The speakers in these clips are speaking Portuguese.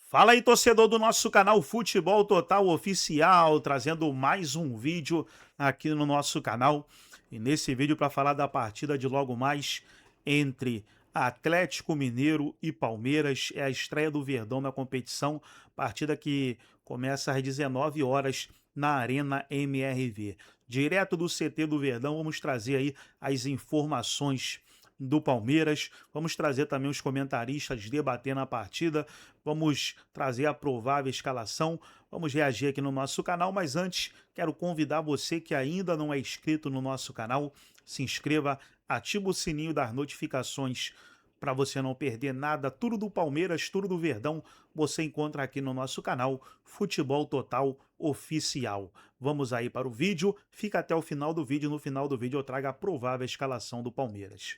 Fala aí, torcedor do nosso canal Futebol Total Oficial, trazendo mais um vídeo aqui no nosso canal. E nesse vídeo para falar da partida de logo mais entre Atlético Mineiro e Palmeiras. É a estreia do Verdão na competição, partida que começa às 19 horas na Arena MRV. Direto do CT do Verdão, vamos trazer aí as informações do Palmeiras, vamos trazer também os comentaristas debatendo a partida, vamos trazer a provável escalação, vamos reagir aqui no nosso canal, mas antes quero convidar você que ainda não é inscrito no nosso canal, se inscreva, ativa o sininho das notificações para você não perder nada, tudo do Palmeiras, tudo do Verdão, você encontra aqui no nosso canal Futebol Total Oficial. Vamos aí para o vídeo, fica até o final do vídeo, no final do vídeo eu trago a provável escalação do Palmeiras.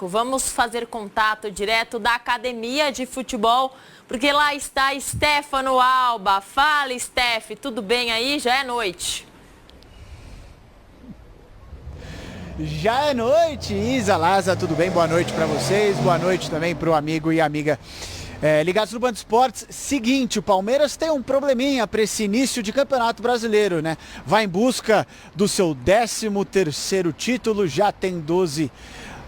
Vamos fazer contato direto da academia de futebol, porque lá está Stefano Alba. Fala, Steph, tudo bem aí? Já é noite. Já é noite, Isa, Laza, tudo bem? Boa noite para vocês, boa noite também para o amigo e amiga ligados no Band Esportes. Seguinte, o Palmeiras tem um probleminha para esse início de Campeonato Brasileiro, né? Vai em busca do seu 13º título, já tem 12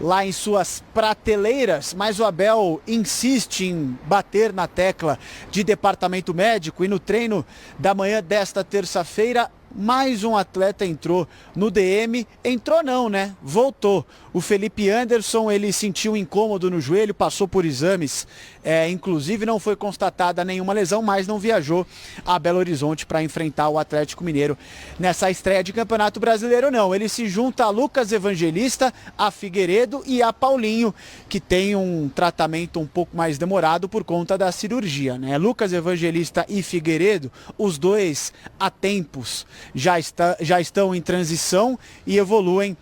lá em suas prateleiras, mas o Abel insiste em bater na tecla de departamento médico e no treino da manhã desta terça-feira, mais um atleta entrou no DM, entrou não, né? Voltou. O Felipe Anderson, ele sentiu um incômodo no joelho, passou por exames, inclusive não foi constatada nenhuma lesão, mas não viajou a Belo Horizonte para enfrentar o Atlético Mineiro nessa estreia de Campeonato Brasileiro, não. Ele se junta a Lucas Evangelista, a Figueiredo e a Paulinho, que tem um tratamento um pouco mais demorado por conta da cirurgia, né? Lucas Evangelista e Figueiredo, os dois há tempos já estão em transição e evoluem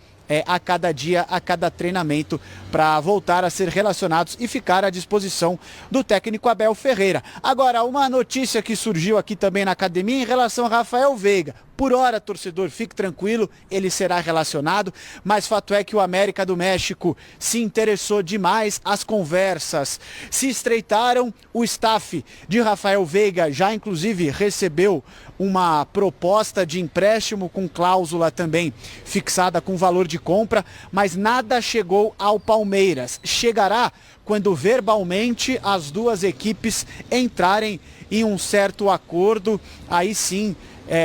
a cada dia, a cada treinamento, para voltar a ser relacionados e ficar à disposição do técnico Abel Ferreira. Agora, uma notícia que surgiu aqui também na academia em relação a Rafael Veiga. Por hora, torcedor, fique tranquilo, ele será relacionado, mas fato é que o América do México se interessou demais, as conversas se estreitaram, o staff de Rafael Veiga já inclusive recebeu uma proposta de empréstimo com cláusula também fixada com valor de compra, mas nada chegou ao Palmeiras. Chegará quando verbalmente as duas equipes entrarem em um certo acordo, aí sim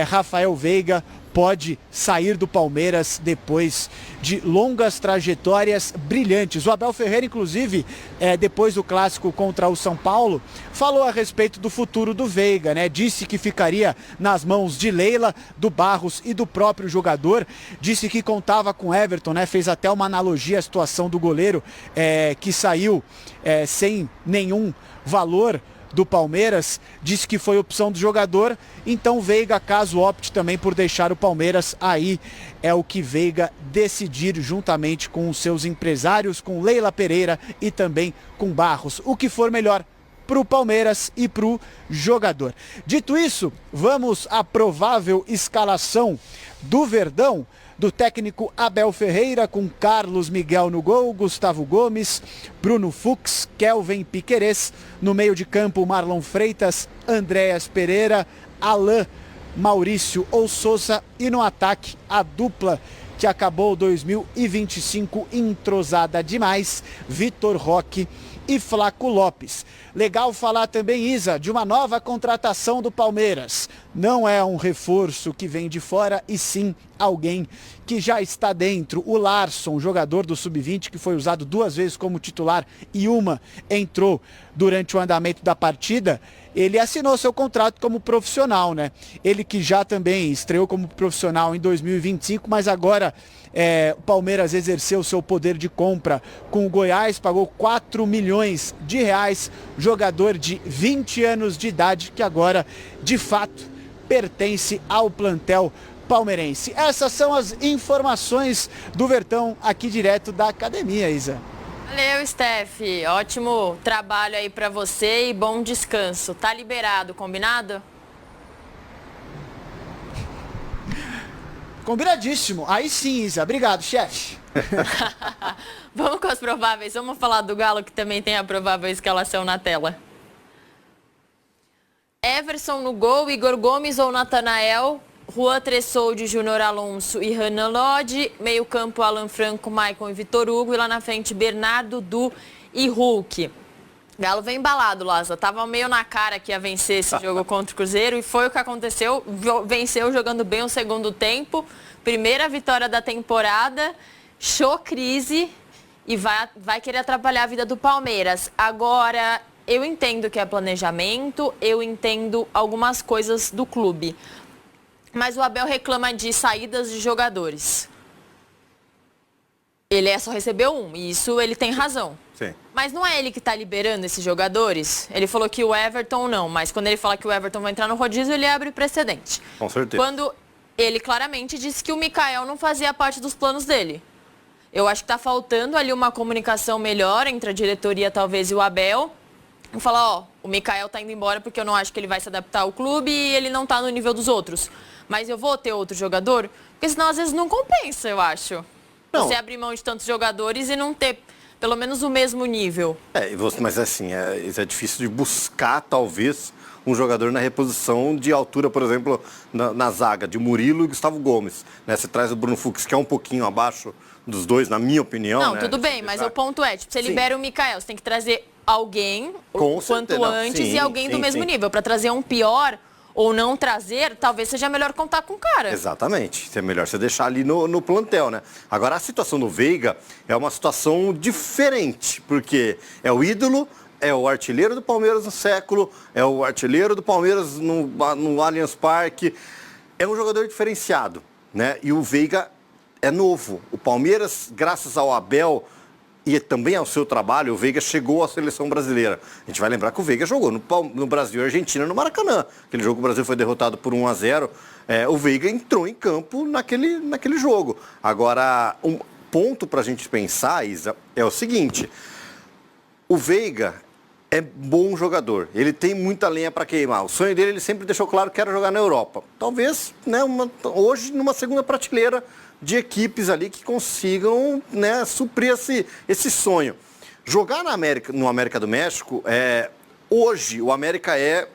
Rafael Veiga pode sair do Palmeiras depois de longas trajetórias brilhantes. O Abel Ferreira, inclusive, depois do clássico contra o São Paulo, falou a respeito do futuro do Veiga, né? Disse que ficaria nas mãos de Leila, do Barros e do próprio jogador. Disse que contava com Everton, né? Fez até uma analogia à situação do goleiro que saiu sem nenhum valor do Palmeiras, disse que foi opção do jogador, então Veiga, caso opte também por deixar o Palmeiras, aí é o que Veiga decidir juntamente com os seus empresários, com Leila Pereira e também com Barros, o que for melhor para o Palmeiras e para o jogador. Dito isso, vamos à provável escalação do Verdão, do técnico Abel Ferreira, com Carlos Miguel no gol, Gustavo Gomes, Bruno Fux, Kelvin Piquerez, no meio de campo Marlon Freitas, Andréas Pereira, Alain, Maurício ou Souza, e no ataque a dupla que acabou 2025 entrosada demais, Vitor Roque e Flaco Lopes. Legal falar também, Isa, de uma nova contratação do Palmeiras. Não é um reforço que vem de fora, e sim alguém que já está dentro. O Larson, jogador do Sub-20, que foi usado 2 vezes como titular e uma entrou durante o andamento da partida, ele assinou seu contrato como profissional, né? Ele que já também estreou como profissional em 2025, mas agora o Palmeiras exerceu seu poder de compra com o Goiás, pagou 4 milhões de reais, jogador de 20 anos de idade, que agora, de fato, pertence ao plantel palmeirense. Essas são as informações do Verdão aqui direto da academia, Isa. Valeu, Steph. Ótimo trabalho aí pra você e bom descanso. Tá liberado, combinado? Combinadíssimo. Aí sim, Isa. Obrigado, chefe. Vamos com as prováveis. Vamos falar do Galo, que também tem a provável escalação na tela. Everson no gol, Igor Gomes ou Natanael, Juan Tressoldi, Júnior Alonso e Renan Lodge, meio campo Alan Franco, Maicon e Vitor Hugo, e lá na frente Bernardo, Du e Hulk. Galo vem embalado, Laza. Tava meio na cara que ia vencer esse jogo contra o Cruzeiro e foi o que aconteceu. Venceu jogando bem o segundo tempo, primeira vitória da temporada, show crise e vai querer atrapalhar a vida do Palmeiras. Agora, eu entendo que é planejamento, eu entendo algumas coisas do clube. Mas o Abel reclama de saídas de jogadores. Ele só recebeu um, e isso ele tem razão. Sim. Mas não é ele que está liberando esses jogadores? Ele falou que o Everton não, mas quando ele fala que o Everton vai entrar no rodízio, ele abre precedente. Com certeza. Quando ele claramente disse que o Mikael não fazia parte dos planos dele. Eu acho que está faltando ali uma comunicação melhor entre a diretoria, talvez, e o Abel. Vou falar, o Mikael tá indo embora porque eu não acho que ele vai se adaptar ao clube e ele não tá no nível dos outros. Mas eu vou ter outro jogador? Porque senão às vezes não compensa, eu acho. Não. Você abrir mão de tantos jogadores e não ter pelo menos o mesmo nível. Mas assim, é difícil de buscar, talvez, um jogador na reposição de altura, por exemplo, na zaga, de Murilo e Gustavo Gomes. Né? Você traz o Bruno Fux, que é um pouquinho abaixo dos dois, na minha opinião. Não, né? tudo bem, mas o ponto é, tipo, você libera o Mikael, você tem que trazer alguém o quanto antes e alguém do mesmo nível. Para trazer um pior ou não trazer, talvez seja melhor contar com o cara. Exatamente. É melhor você deixar ali no plantel, né? Agora, a situação do Veiga é uma situação diferente, porque é o ídolo, é o artilheiro do Palmeiras no século, é o artilheiro do Palmeiras no Allianz Parque. É um jogador diferenciado, né? E o Veiga é novo. O Palmeiras, graças ao Abel e também ao seu trabalho, o Veiga chegou à seleção brasileira. A gente vai lembrar que o Veiga jogou no Brasil e Argentina, no Maracanã. Aquele jogo, o Brasil foi derrotado por 1-0. O Veiga entrou em campo naquele jogo. Agora, um ponto para a gente pensar, Isa, é o seguinte. O Veiga é bom jogador. Ele tem muita lenha para queimar. O sonho dele, ele sempre deixou claro que era jogar na Europa. Talvez, né, hoje, numa segunda prateleira de equipes ali que consigam, né, suprir esse sonho. Jogar no América do México, hoje o América é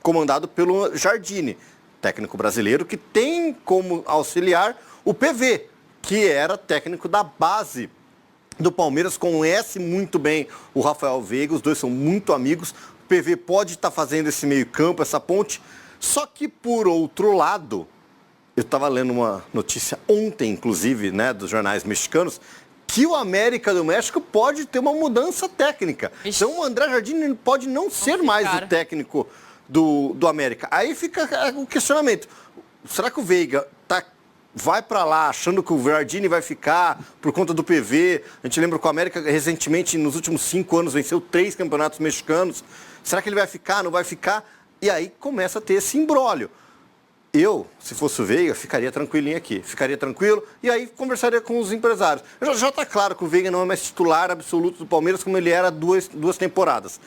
comandado pelo Jardine, técnico brasileiro, que tem como auxiliar o PV, que era técnico da base do Palmeiras, conhece muito bem o Rafael Veiga, os dois são muito amigos. O PV pode estar fazendo esse meio campo, essa ponte, só que por outro lado, eu estava lendo uma notícia ontem, inclusive, né, dos jornais mexicanos, que o América do México pode ter uma mudança técnica. Ixi. Então o André Jardine pode não ser mais o técnico do América. Aí fica o questionamento. Será que o Veiga vai para lá achando que o Jardine vai ficar por conta do PV? A gente lembra que o América recentemente, nos últimos 5 anos, venceu 3 campeonatos mexicanos. Será que ele vai ficar, não vai ficar? E aí começa a ter esse imbróglio. Eu, se fosse o Veiga, ficaria tranquilinho aqui. Ficaria tranquilo e aí conversaria com os empresários. Já está claro que o Veiga não é mais titular absoluto do Palmeiras como ele era duas temporadas.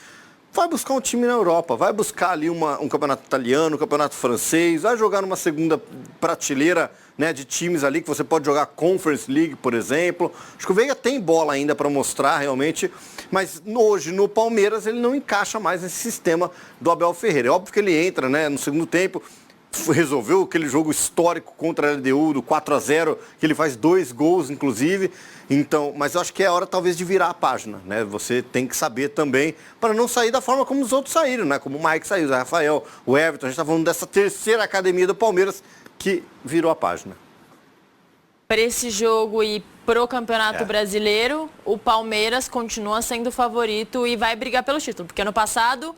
Vai buscar um time na Europa, vai buscar ali um campeonato italiano, um campeonato francês, vai jogar numa segunda prateleira, né, de times ali que você pode jogar Conference League, por exemplo. Acho que o Veiga tem bola ainda para mostrar realmente, mas hoje no Palmeiras ele não encaixa mais nesse sistema do Abel Ferreira. É óbvio que ele entra, né, no segundo tempo, resolveu aquele jogo histórico contra a LDU do 4-0, que ele faz 2 gols, inclusive. Então, mas eu acho que é hora, talvez, de virar a página, né? Você tem que saber também, para não sair da forma como os outros saíram, né? Como o Mike saiu, o Rafael, o Everton. A gente está falando dessa terceira academia do Palmeiras que virou a página. Para esse jogo e pro Campeonato Brasileiro, o Palmeiras continua sendo o favorito e vai brigar pelo título, porque ano passado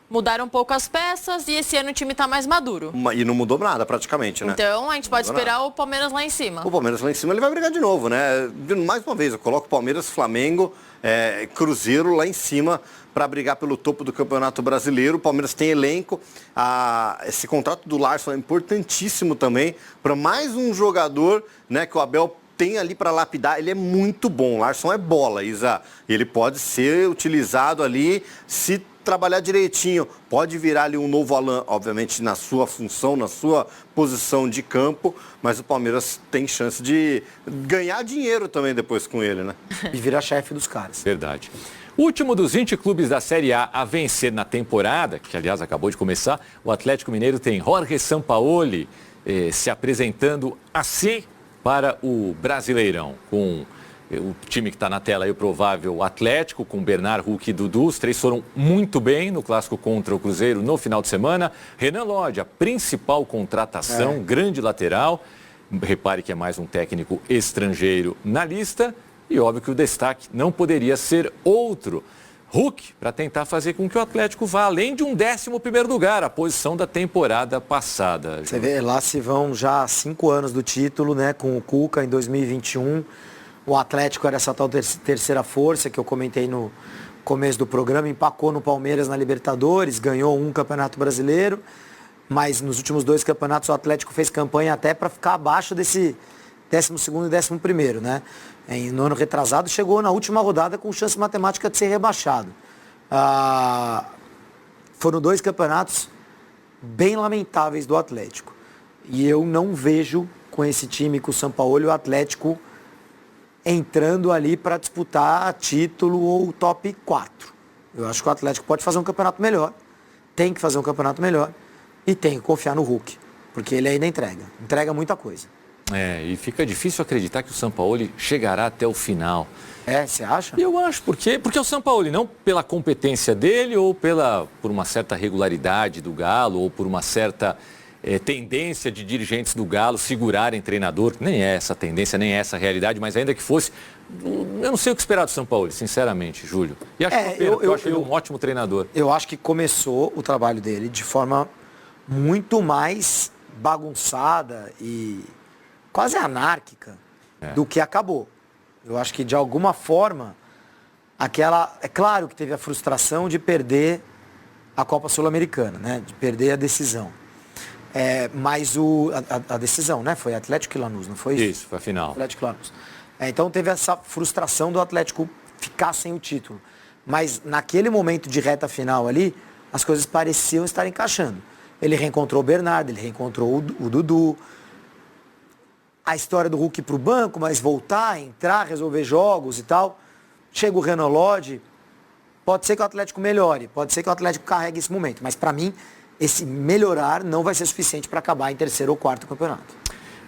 mudaram um pouco as peças e esse ano o time está mais maduro. E não mudou nada, praticamente, né? Então, a gente pode esperar o Palmeiras lá em cima. O Palmeiras lá em cima, ele vai brigar de novo, né? Mais uma vez, eu coloco Palmeiras, Flamengo, Cruzeiro lá em cima para brigar pelo topo do Campeonato Brasileiro. O Palmeiras tem elenco. Esse contrato do Larson é importantíssimo também para mais um jogador, né, que o Abel tem ali para lapidar. Ele é muito bom. O Larson é bola, Isa. Ele pode ser utilizado ali se trabalhar direitinho, pode virar ali um novo Alan, obviamente na sua função, na sua posição de campo, mas o Palmeiras tem chance de ganhar dinheiro também depois com ele, né? E virar chefe dos caras. Verdade. O último dos 20 clubes da Série A vencer na temporada, que aliás acabou de começar, o Atlético Mineiro tem Jorge Sampaoli se apresentando assim para o Brasileirão, com o time que está na tela aí, o provável Atlético, com Bernard, Hulk e Dudu. Os três foram muito bem no clássico contra o Cruzeiro no final de semana. Renan Lodge, a principal contratação, grande lateral. Repare que é mais um técnico estrangeiro na lista. E óbvio que o destaque não poderia ser outro. Hulk, para tentar fazer com que o Atlético vá além de um 11º lugar, a posição da temporada passada. Você vê, lá se vão já 5 anos do título, né, com o Cuca em 2021. O Atlético era essa tal terceira força que eu comentei no começo do programa, empacou no Palmeiras na Libertadores, ganhou um Campeonato Brasileiro, mas nos últimos 2 campeonatos o Atlético fez campanha até para ficar abaixo desse 12º e 11º, né? No ano retrasado chegou na última rodada com chance matemática de ser rebaixado. Foram 2 campeonatos bem lamentáveis do Atlético. E eu não vejo com esse time, com o Sampaoli, o Atlético entrando ali para disputar título ou top 4. Eu acho que o Atlético pode fazer um campeonato melhor, tem que fazer um campeonato melhor e tem que confiar no Hulk, porque ele ainda entrega muita coisa. E fica difícil acreditar que o Sampaoli chegará até o final. Você acha? Eu acho, porque o Sampaoli, não pela competência dele ou por uma certa regularidade do Galo ou por uma certa tendência de dirigentes do Galo segurarem treinador, nem é essa tendência, nem é essa realidade, mas ainda que fosse, eu não sei o que esperar do Sampaoli, sinceramente, Júlio. E acho eu acho ele um ótimo treinador. Eu acho que começou o trabalho dele de forma muito mais bagunçada e quase anárquica do que acabou. Eu acho que de alguma forma é claro que teve a frustração de perder a Copa Sul-Americana, né? De perder a decisão. Mas a decisão, né? Foi Atlético e Lanús, não foi isso? Isso, foi a final. Atlético e Lanús. Então teve essa frustração do Atlético ficar sem o título. Mas naquele momento de reta final ali, as coisas pareciam estar encaixando. Ele reencontrou o Bernardo, ele reencontrou o Dudu. A história do Hulk para o banco, mas voltar, entrar, resolver jogos e tal. Chega o Renan Lodge, pode ser que o Atlético melhore, pode ser que o Atlético carregue esse momento, mas para mim, esse melhorar não vai ser suficiente para acabar em 3º ou 4º campeonato.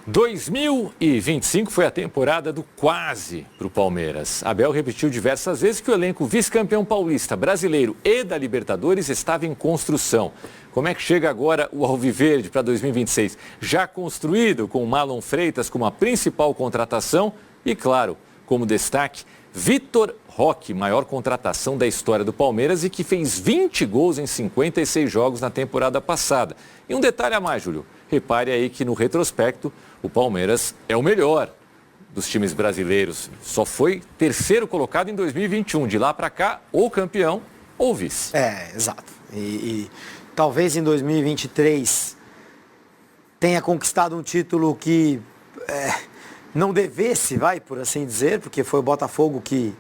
2025 foi a temporada do quase para o Palmeiras. Abel repetiu diversas vezes que o elenco vice-campeão paulista, brasileiro e da Libertadores estava em construção. Como é que chega agora o Alviverde para 2026? Já construído, com o Marlon Freitas como a principal contratação e, claro, como destaque, Vitor Roque, maior contratação da história do Palmeiras e que fez 20 gols em 56 jogos na temporada passada. E um detalhe a mais, Júlio. Repare aí que no retrospecto, o Palmeiras é o melhor dos times brasileiros. Só foi 3º colocado em 2021. De lá para cá, ou campeão ou vice. Exato. E talvez em 2023 tenha conquistado um título que não devesse, por assim dizer, porque foi o Botafogo que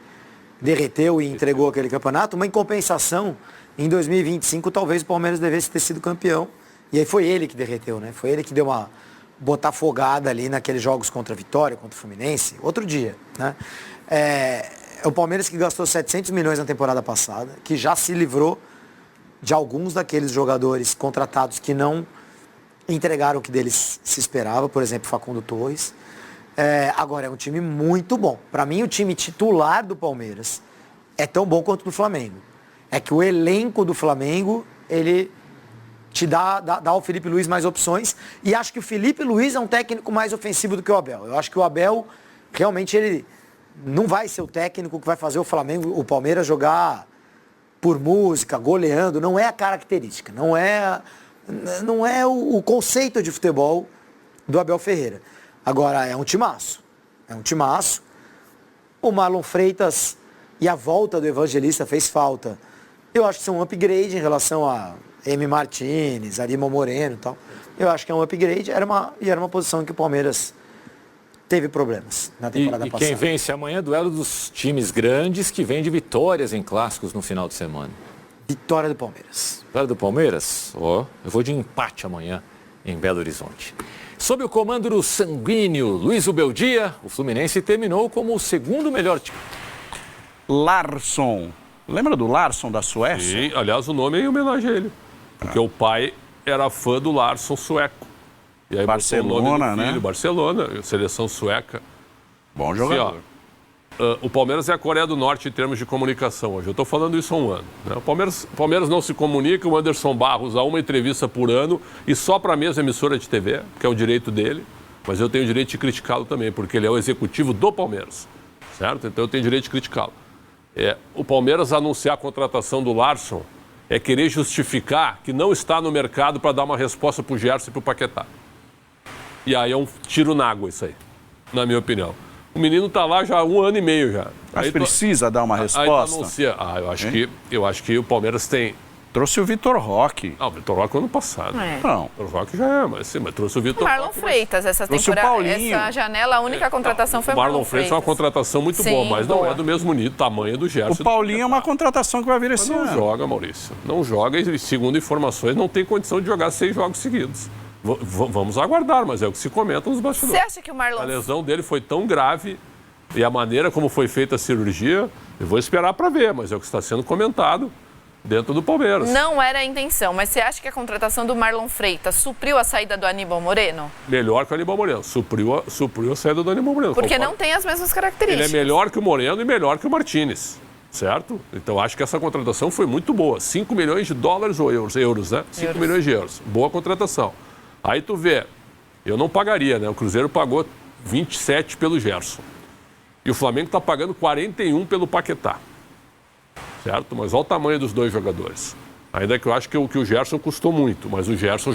derreteu e entregou aquele campeonato. Mas em compensação, em 2025 talvez o Palmeiras devesse ter sido campeão. E aí foi ele que derreteu, né? Foi ele que deu uma botafogada ali naqueles jogos contra a Vitória, contra o Fluminense, outro dia, né? É o Palmeiras que gastou 700 milhões na temporada passada, que já se livrou de alguns daqueles jogadores contratados que não entregaram o que deles se esperava, por exemplo, Facundo Torres. Agora, é um time muito bom. Para mim, o time titular do Palmeiras é tão bom quanto o do Flamengo. É que o elenco do Flamengo, ele te dá ao Felipe Luiz mais opções. E acho que o Felipe Luiz é um técnico mais ofensivo do que o Abel. Eu acho que o Abel, realmente, ele não vai ser o técnico que vai fazer o Flamengo, o Palmeiras jogar por música, goleando. Não é a característica, não é o conceito de futebol do Abel Ferreira. Agora, é um timaço. O Marlon Freitas e a volta do Evangelista fez falta. Eu acho que são um upgrade em relação a M. Martínez, Arima Moreno e tal. Eu acho que é um upgrade. Era uma posição em que o Palmeiras teve problemas na temporada passada. E quem vence amanhã é o duelo dos times grandes que vem de vitórias em clássicos no final de semana. Vitória do Palmeiras. Vitória do Palmeiras? Eu vou de empate amanhã em Belo Horizonte. Sob o comando do sanguíneo Luiz Ubeldia, o Fluminense terminou como o segundo melhor time. Larson. Lembra do Larsson da Suécia? Sim, aliás, o nome é em homenagem a ele. Porque o pai era fã do Larsson sueco. E aí Barcelona, botou o nome do filho, né? Barcelona, seleção sueca. Bom jogador. Assim, o Palmeiras é a Coreia do Norte em termos de comunicação hoje. Eu estou falando isso há um ano. Né? O Palmeiras não se comunica, o Anderson Barros dá uma entrevista por ano e só para a mesma emissora de TV, que é o direito dele. Mas eu tenho o direito de criticá-lo também, porque ele é o executivo do Palmeiras. Certo? Então eu tenho o direito de criticá-lo. O Palmeiras anunciar a contratação do Larsson é querer justificar que não está no mercado para dar uma resposta para o Gerson e para o Paquetá. E aí é um tiro na água isso aí, na minha opinião. O menino está lá já há 1 ano e meio já. Mas precisa dar uma resposta? Anuncia. Eu acho que o Palmeiras tem... Trouxe o Vitor Roque. Ah, o Vitor Roque ano passado. Não. O Vitor Roque já é, mas trouxe o Vitor Marlon Roque. Freitas, essa Trouxe o temporada, Paulinho. essa janela, a única contratação foi o Marlon Freitas é uma contratação muito Sim, boa, mas não boa. é do mesmo tamanho do Gerson. O Paulinho é uma contratação que vai vir Mas esse não ano. joga, Maurício. Não joga e, segundo informações, não tem condição de jogar 6 jogos seguidos. Vamos aguardar, mas é o que se comenta nos bastidores. Você acha que o Marlon... A lesão dele foi tão grave e a maneira como foi feita a cirurgia, eu vou esperar para ver, mas é o que está sendo comentado dentro do Palmeiras. Não era a intenção, mas você acha que a contratação do Marlon Freitas supriu a saída do Aníbal Moreno? Melhor que o Aníbal Moreno. Supriu a saída do Aníbal Moreno. Porque concordo. não tem as mesmas Ele características. é melhor que o Moreno e melhor que o Martínez, certo? Então acho que essa contratação foi muito boa. 5 milhões de dólares ou euros, né? 5 milhões de euros. Boa contratação. Aí tu vê, eu não pagaria, né? O Cruzeiro pagou 27 pelo Gerson. E o Flamengo está pagando 41 pelo Paquetá. Certo? Mas olha o tamanho dos dois jogadores. Ainda que eu acho que o Gerson custou muito, mas o Gerson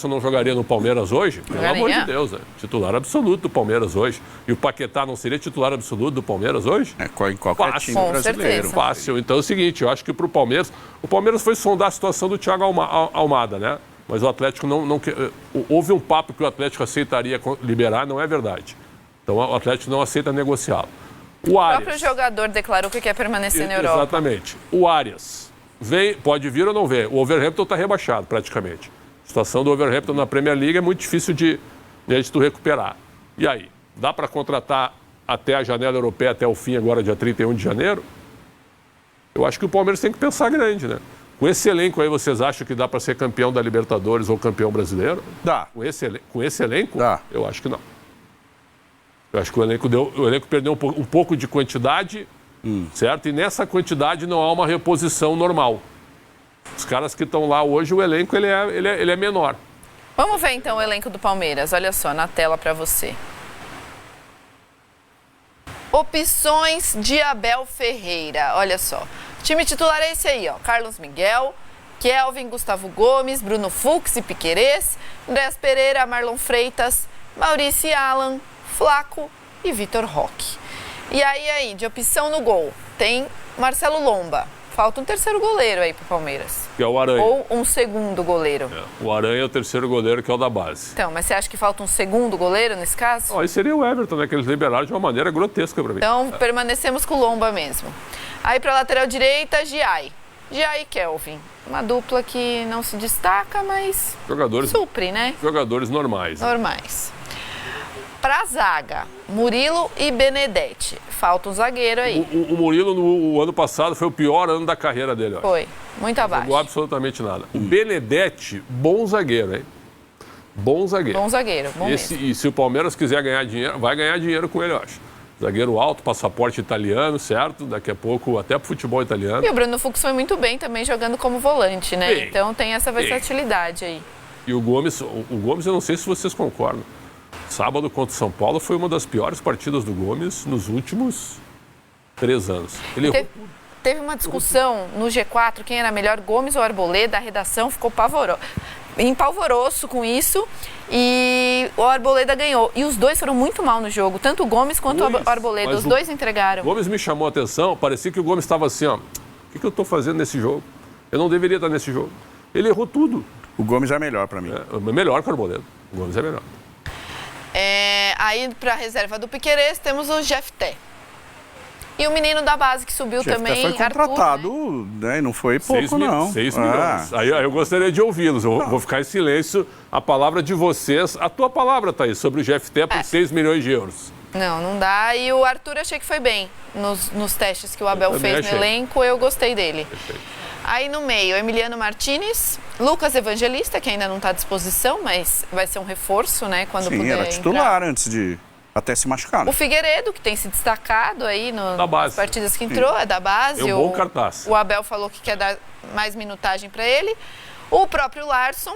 não jogaria no Palmeiras hoje? Pelo amor de Deus, né? Titular absoluto do Palmeiras hoje. E o Paquetá não seria titular absoluto do Palmeiras hoje? Em qualquer time Com brasileiro. certeza. Fácil. Então é o seguinte, eu acho que para o Palmeiras foi sondar a situação do Thiago Almada, né? Mas o Atlético houve um papo que o Atlético aceitaria liberar, não é verdade. Então o Atlético não aceita negociá-lo. O próprio jogador declarou que quer permanecer na Europa. Exatamente. O Arias pode vir ou não vir. O Wolverhampton está rebaixado praticamente. A situação do Wolverhampton na Premier League é muito difícil de tu recuperar. E aí? Dá para contratar até a janela europeia, até o fim agora, dia 31 de janeiro? Eu acho que o Palmeiras tem que pensar grande, né? Com esse elenco aí, vocês acham que dá para ser campeão da Libertadores ou campeão brasileiro? Dá. Com esse elenco? Dá. Eu acho que não. Eu acho que o elenco perdeu um pouco de quantidade, certo? E nessa quantidade não há uma reposição normal. Os caras que estão lá hoje, o elenco ele é menor. Vamos ver então o elenco do Palmeiras. Olha só, na tela para você. Opções de Abel Ferreira. Olha só. O time titular é esse aí, ó. Carlos Miguel, Kelvin, Gustavo Gomes, Bruno Fux e Piquerez, Andréas Pereira, Marlon Freitas, Maurício e Alan, Flaco e Vitor Roque. E aí, de opção no gol, tem Marcelo Lomba. Falta um terceiro goleiro aí pro Palmeiras. Que é o Aranha. Ou um segundo goleiro. O Aranha é o terceiro goleiro, que é o da base. Então, mas você acha que falta um segundo goleiro nesse caso? Aí seria o Everton, né? Que eles liberaram de uma maneira grotesca para mim. Então, permanecemos com o Lomba mesmo. Aí pra lateral direita, Giai e Kelvin. Uma dupla que não se destaca, mas supre, né? Jogadores normais. Normais. Pra zaga, Murilo e Benedetti. Falta um zagueiro aí. O Murilo, no ano passado, foi o pior ano da carreira dele. Ó. Foi, muito abaixo. Não jogou absolutamente nada. O Benedetti, bom zagueiro, hein? Bom zagueiro. Bom zagueiro, bom mesmo. E se o Palmeiras quiser ganhar dinheiro, vai ganhar dinheiro com ele, eu acho. Zagueiro alto, passaporte italiano, certo? Daqui a pouco até pro futebol italiano. E o Bruno Fux foi muito bem também jogando como volante, né? Bem, então tem essa versatilidade aí. E o Gomes, eu não sei se vocês concordam. Sábado contra o São Paulo foi uma das piores partidas do Gomes nos últimos 3 anos. Ele Teve uma discussão no G4, quem era melhor, Gomes ou Arboleda, a redação ficou empalvoroso com isso e o Arboleda ganhou. E os dois foram muito mal no jogo, tanto o Gomes quanto o Arboleda, os dois entregaram. O Gomes me chamou a atenção, parecia que o Gomes estava assim, ó, o que eu estou fazendo nesse jogo? Eu não deveria estar nesse jogo. Ele errou tudo. O Gomes é melhor para mim. É melhor que o Arboleda. O Gomes é melhor. Aí, para a reserva do Piquerez, temos o Jefté. E o menino da base que subiu também, foi contratado, Arthur, né? Não foi pouco, não. 6 milhões. Aí eu gostaria de ouvi-los. Eu vou ficar em silêncio. A palavra de vocês, a tua palavra, Thaís, sobre o Jefté por 6 milhões de euros. Não dá. E o Arthur achei que foi bem nos testes que o Abel fez no elenco, eu gostei dele. Perfeito. Aí no meio, Emiliano Martinez, Lucas Evangelista, que ainda não está à disposição, mas vai ser um reforço, né, quando Sim, puder era titular entrar. antes de até se machucar. Né? O Figueiredo, que tem se destacado aí Da base. nas partidas que entrou, é da base. É um bom cartaz. O Abel falou que quer dar mais minutagem para ele. O próprio Larsson.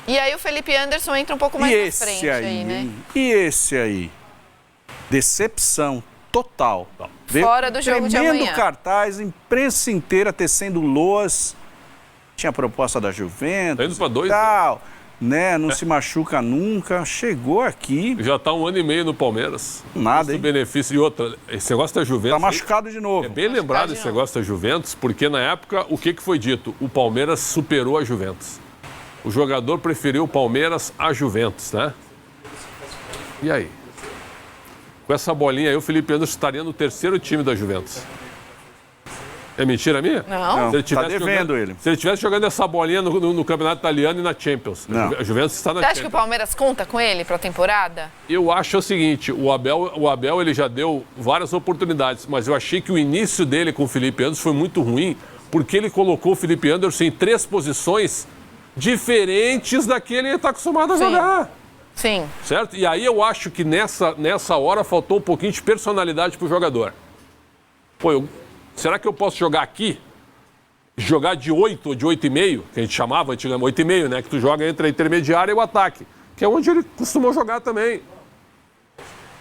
E aí o Felipe Anderson entra um pouco mais na frente aí, né? hein? E esse aí? Decepção total. Fora do jogo de amanhã. Tremendo cartaz, imprensa inteira tecendo loas. Tinha a proposta da Juventus Tá indo pra 2, e tal, né? Não se machuca nunca. Chegou aqui, Já tá 1 ano e meio no Palmeiras. nada, hein? Benefício. E outra, esse negócio da Juventus... Tá machucado de novo. É bem lembrado de esse novo. negócio da Juventus, porque na época, o que foi dito? O Palmeiras superou a Juventus. O jogador preferiu o Palmeiras à Juventus, né? E aí? Com essa bolinha aí, o Felipe Anderson estaria no 3º time da Juventus. É mentira minha? Não. Não, ele tá tivesse devendo jogando- ele. Se ele estivesse jogando essa bolinha no Campeonato Italiano e na Champions. Não. A Juventus está na Você acha que o Champions. Palmeiras conta com ele para a temporada? Eu acho o seguinte, o Abel ele já deu várias oportunidades, mas eu achei que o início dele com o Felipe Anderson foi muito ruim, porque ele colocou o Felipe Anderson em 3 posições diferentes da que ele está acostumado a Sim. jogar. Sim. Certo? E aí eu acho que nessa hora faltou um pouquinho de personalidade pro jogador. Pô, será que eu posso jogar aqui? Jogar de 8 ou de 8,5, que a gente chamava antigamente 8,5, né? Que tu joga entre a intermediária e o ataque, que é onde ele costumou jogar também.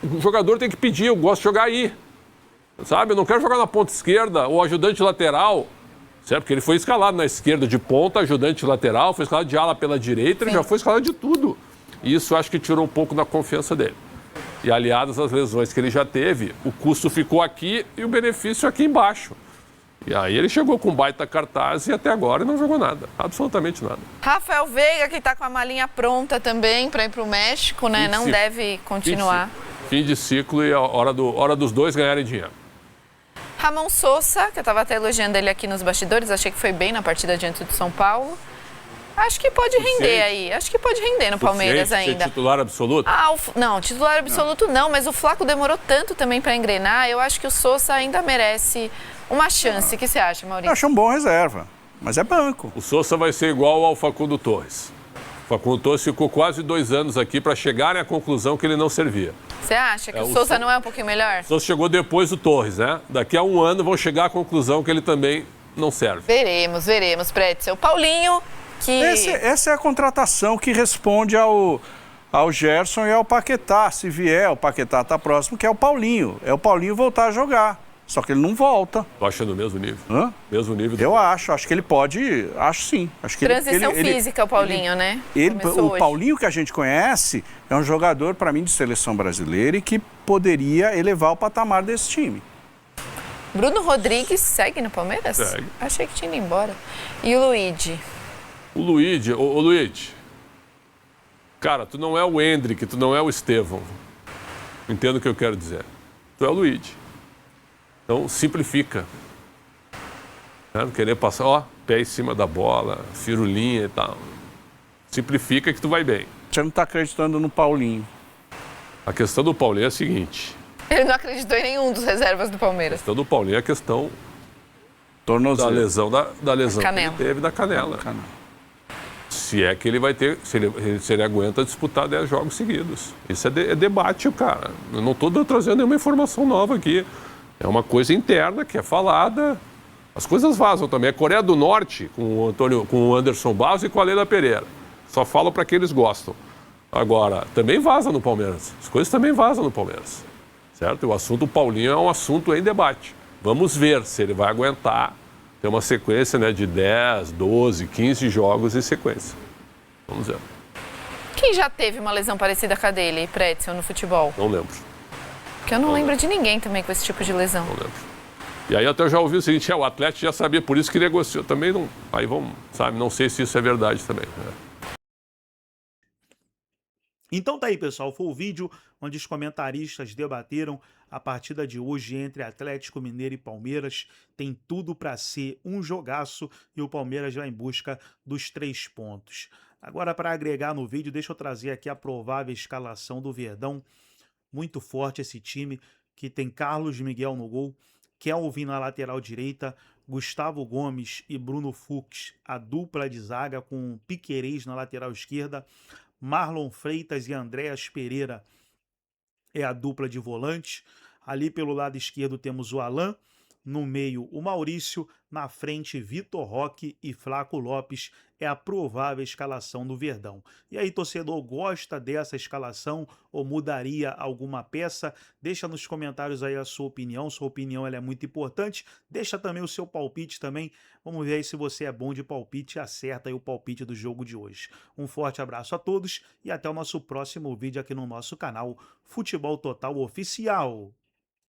O jogador tem que pedir, eu gosto de jogar aí. Sabe? Eu não quero jogar na ponta esquerda ou ajudante lateral. Certo? Porque ele foi escalado na esquerda de ponta, ajudante lateral, foi escalado de ala pela direita, ele já foi escalado de tudo. E isso acho que tirou um pouco da confiança dele. E aliadas às lesões que ele já teve, o custo ficou aqui e o benefício aqui embaixo. E aí ele chegou com um baita cartaz e até agora não jogou nada, absolutamente nada. Rafael Veiga, que está com a malinha pronta também para ir para o México, né? Fim de Não ciclo. deve continuar. Fim de ciclo e a hora dos dois ganharem dinheiro. Ramon Sousa, que eu estava até elogiando ele aqui nos bastidores, achei que foi bem na partida diante do São Paulo. Acho que pode render aí, acho que pode render no Palmeiras Suficiente ainda. ser titular absoluto? Não, titular absoluto não, mas o Flaco demorou tanto também para engrenar, eu acho que o Sousa ainda merece uma chance. O que você acha, Eu Maurício? acho um bom reserva, mas é banco. O Sousa vai ser igual ao Facundo Torres. O Facundo Torres ficou quase 2 anos aqui para chegarem à conclusão que ele não servia. Você acha que o o Sousa Sou- não é um pouquinho melhor? O Sousa chegou depois do Torres, né? Daqui a 1 ano vão chegar à conclusão que ele também não serve. Veremos, Pretzel. Paulinho, que... Essa é a contratação que responde ao Gerson e ao Paquetá. Se vier, o Paquetá está próximo, que é o Paulinho. É o Paulinho voltar a jogar. Só que ele não volta. Tu acha no mesmo nível? Hã? Mesmo nível do... Eu acho que ele pode. Acho sim. Acho que Transição ele, física, o Paulinho, né? Ele, Começou o hoje. Paulinho que a gente conhece é um jogador, para mim, de seleção brasileira e que poderia elevar o patamar desse time. Bruno Rodrigues segue no Palmeiras? Segue. Achei que tinha ido embora. E o Luigi? O Luigi, ô Luigi, cara, tu não é o Hendrick, tu não é o Estevão. Entendo o que eu quero dizer. Tu é o Luigi. Então, simplifica. Não querer passar, ó, pé em cima da bola, firulinha e tal. Simplifica que tu vai bem. Você não está acreditando no Paulinho. A questão do Paulinho é a seguinte. Ele não acreditou em nenhum dos reservas do A Palmeiras. questão do Paulinho é a questão da Tornozelo. lesão, da lesão que Canela. ele teve da canela. Se é que ele vai ter, se ele aguenta disputar 10 jogos seguidos. Isso é debate, cara. Eu não estou trazendo nenhuma informação nova aqui. É uma coisa interna que é falada. As coisas vazam também. A Coreia do Norte, com o Anderson Barros e com a Leila Pereira. Só falam para quem eles gostam. Agora, também vaza no Palmeiras. As coisas também vazam no Palmeiras. Certo? E o assunto Paulinho é um assunto em debate. Vamos ver se ele vai aguentar ter uma sequência, né, de 10, 12, 15 jogos em sequência. Vamos ver. Quem já teve uma lesão parecida com a dele, Pretzel, no futebol? Não lembro. Porque eu não lembro de ninguém também com esse tipo de lesão. Não lembro. E aí até eu já ouvi o seguinte, o Atlético já sabia, por isso que negociou. Também não... Aí vamos, sabe, não sei se isso é verdade também. Né? Então tá aí, pessoal, foi o vídeo onde os comentaristas debateram a partida de hoje entre Atlético Mineiro e Palmeiras. Tem tudo para ser um jogaço e o Palmeiras vai em busca dos 3 pontos. Agora, para agregar no vídeo, deixa eu trazer aqui a provável escalação do Verdão. muito forte esse time, que tem Carlos Miguel no gol, Kelvin na lateral direita, Gustavo Gomes e Bruno Fux, a dupla de zaga com Piquerez na lateral esquerda, Marlon Freitas e Andréas Pereira é a dupla de volante. Ali pelo lado esquerdo temos o Alan, no meio o Maurício, na frente Vitor Roque e Flaco Lopes. É a provável escalação do Verdão. E aí, torcedor, gosta dessa escalação ou mudaria alguma peça? Deixa nos comentários aí a sua opinião ela é muito importante. Deixa também o seu palpite também. Vamos ver aí se você é bom de palpite e acerta aí o palpite do jogo de hoje. Um forte abraço a todos e até o nosso próximo vídeo aqui no nosso canal Futebol Total Oficial.